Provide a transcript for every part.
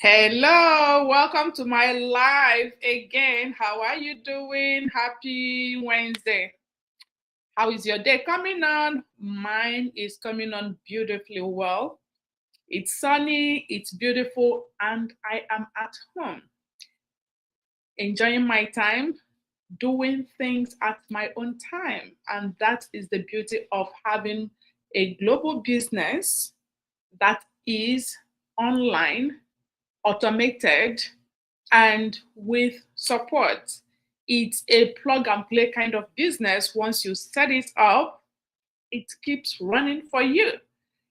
Hello, welcome to my live again. How are you doing? Happy Wednesday. How is your day coming on? Mine is coming on beautifully well. It's sunny, it's beautiful, and I am at home enjoying my time, doing things at my own time. And that is the beauty of having a global business that is online, automated, and with support. It's a plug and play kind of business. Once you set it up, it keeps running for you.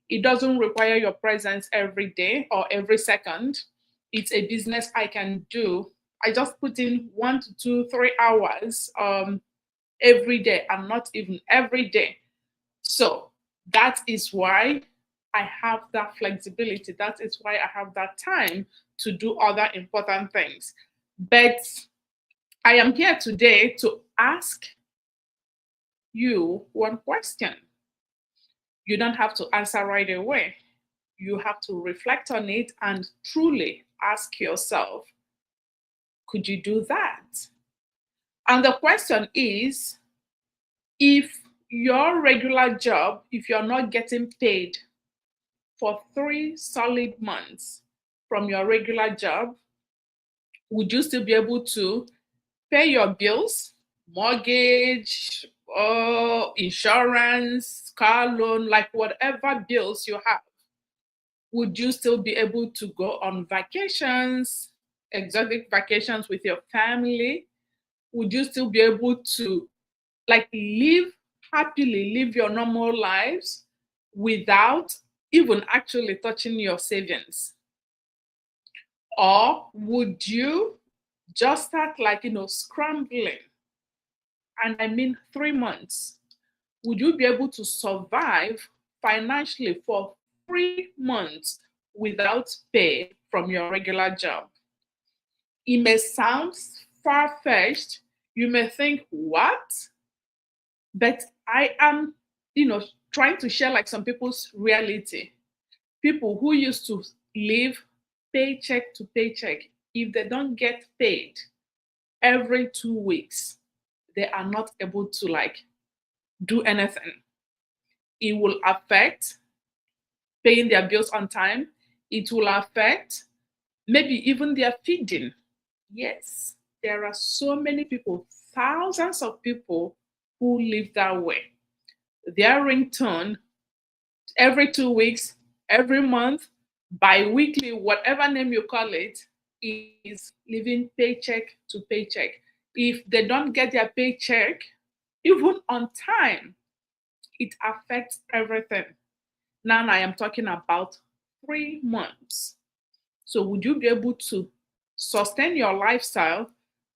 It doesn't require your presence every day or every second. It's a business I can do. I just put in 1 to 2, 3 hours every day, and not even every day. So that is why I have that flexibility. That is why I have that time to do other important things. But I am here today to ask you one question. You don't have to answer right away. You have to reflect on it and truly ask yourself, could you do that? And the question is, if your regular job, if you're not getting paid for 3 solid months from your regular job, would you still be able to pay your bills, mortgage, insurance, car loan, like whatever bills you have? Would you still be able to go on vacations, exotic vacations with your family? Would you still be able to like live happily, live your normal lives without even actually touching your savings? Or would you just start like, scrambling? And I mean 3 months. Would you be able to survive financially for 3 months without pay from your regular job? It may sound far fetched. You may think, what? But I am, trying to share like some people's reality. People who used to live paycheck to paycheck, if they don't get paid every 2 weeks, they are not able to like do anything. It will affect paying their bills on time. It will affect maybe even their feeding. Yes, there are so many people, thousands of people who live that way. Their ringtone every 2 weeks, every month, bi weekly, whatever name you call it, is living paycheck to paycheck. If they don't get their paycheck, even on time, it affects everything. Now I am talking about 3 months. So would you be able to sustain your lifestyle,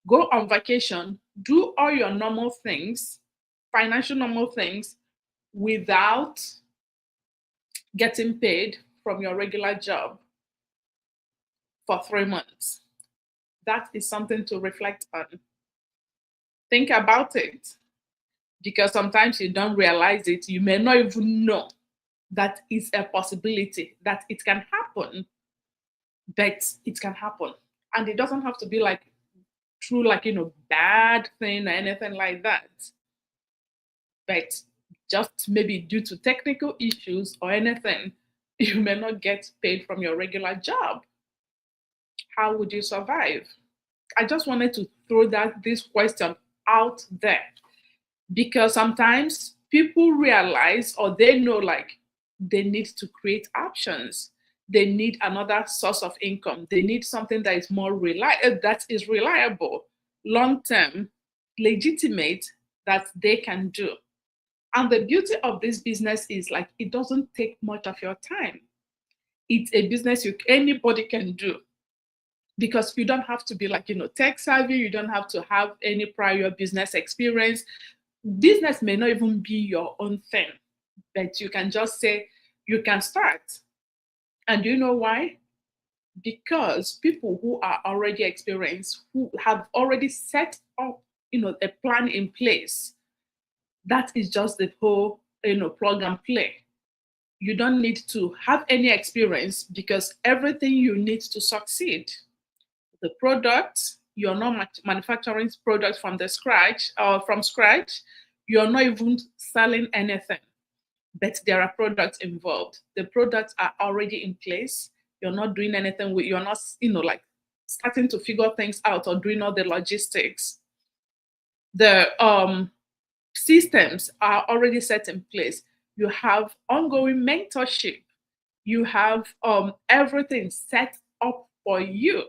go on vacation, do all your normal things, financial normal things, without getting paid from your regular job for 3 months? That is something to reflect on. Think about it, because sometimes you don't realize it. You may not even know that it's a possibility, that it can happen, but it can happen. And it doesn't have to be like true, like, bad thing or anything like that. But just maybe due to technical issues or anything, you may not get paid from your regular job. How would you survive? I just wanted to throw this question out there, because sometimes people realize, or they know, like, they need to create options. They need another source of income. They need something that is more that is reliable, long term, legitimate, that they can do. And the beauty of this business is like it doesn't take much of your time. It's a business anybody can do, because you don't have to be like, tech savvy. You don't have to have any prior business experience. Business may not even be your own thing, but you can just say you can start. And you know why? Because people who are already experienced, who have already set up, a plan in place, that is just the whole, plug and play. You don't need to have any experience because everything you need to succeed, the product, you're not manufacturing products from the scratch or from scratch. You're not even selling anything, but there are products involved. The products are already in place. You're not doing anything with, you're not, like starting to figure things out or doing all the logistics. The systems are already set in place. You have ongoing mentorship. You have everything set up for you.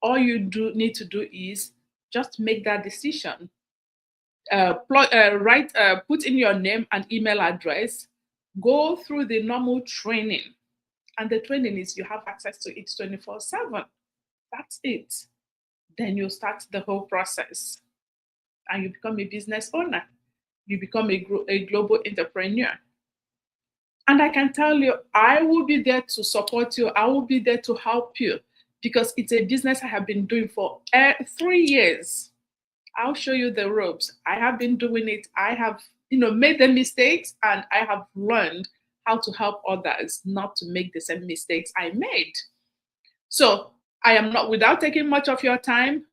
All you need to do is just make that decision. Put in your name and email address. Go through the normal training, and the training is you have access to it 24/7. That's it. Then you start the whole process, and you become a business owner. You become a global entrepreneur. And I can tell you, I will be there to support you. I will be there to help you because it's a business I have been doing for 3 years. I'll show you the ropes. I have been doing it. I have, made the mistakes, and I have learned how to help others not to make the same mistakes I made. So I am not, without taking much of your time,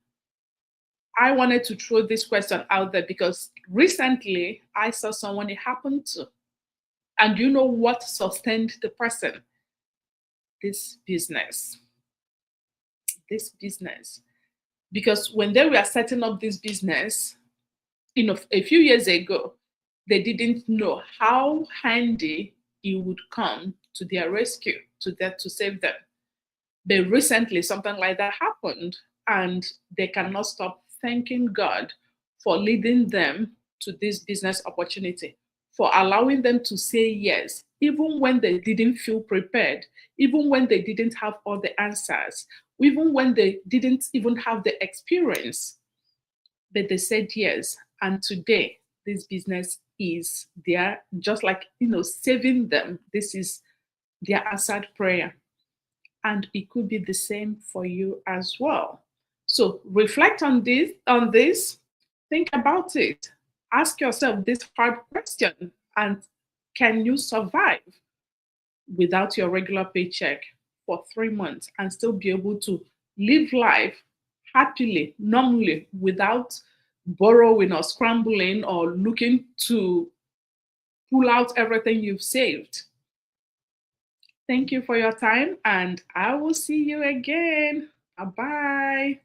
I wanted to throw this question out there because recently I saw someone it happened to. And you know what sustained the person? This business. This business. Because when they were setting up this business, a few years ago, they didn't know how handy it would come to their rescue, to save them. But recently, something like that happened, and they cannot stop thanking God for leading them to this business opportunity, for allowing them to say yes, even when they didn't feel prepared, even when they didn't have all the answers, even when they didn't even have the experience. But they said yes. And today, this business is there, just like, saving them. This is their answered prayer. And it could be the same for you as well. So reflect on this, think about it. Ask yourself this hard question, and can you survive without your regular paycheck for 3 months and still be able to live life happily, normally, without borrowing or scrambling or looking to pull out everything you've saved? Thank you for your time, and I will see you again. Bye-bye.